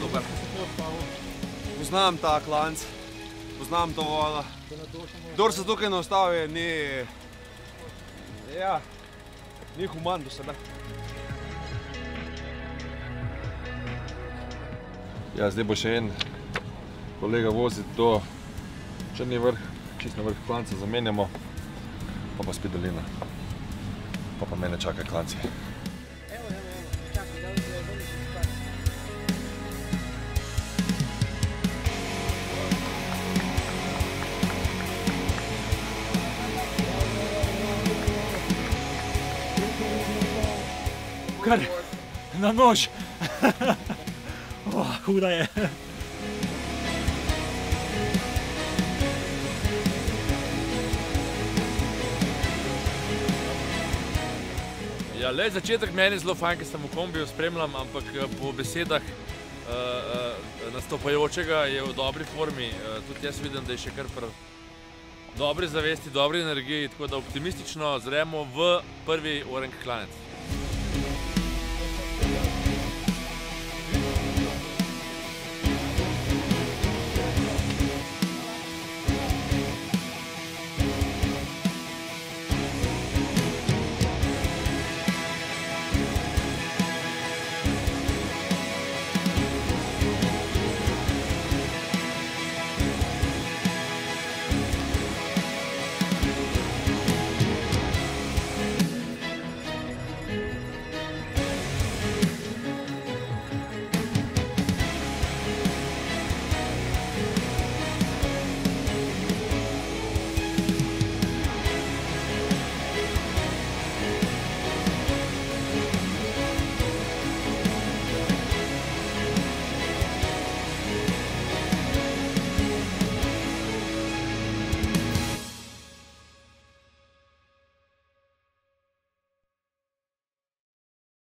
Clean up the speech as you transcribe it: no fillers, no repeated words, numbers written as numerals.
super. Poznam ta klanc, poznam to vodo. Kdor se tukaj ne ustavi, ni human do sebe. Ja, zdaj bo še en kolega voziti do Črni vrh, čist na vrh klanca zamenjamo, pa spet dolina. Pa mene čaka klanci. Kar na nož. Huda je. Ja, le začetek meni je zelo fajn, ker sem v kombiju spremljam, ampak po besedah nastopajočega je v dobri formi. Tudi jaz vidim, da je še kar pri dobri zavesti, dobri energiji, tako da optimistično zremo v prvi Orenk klanec.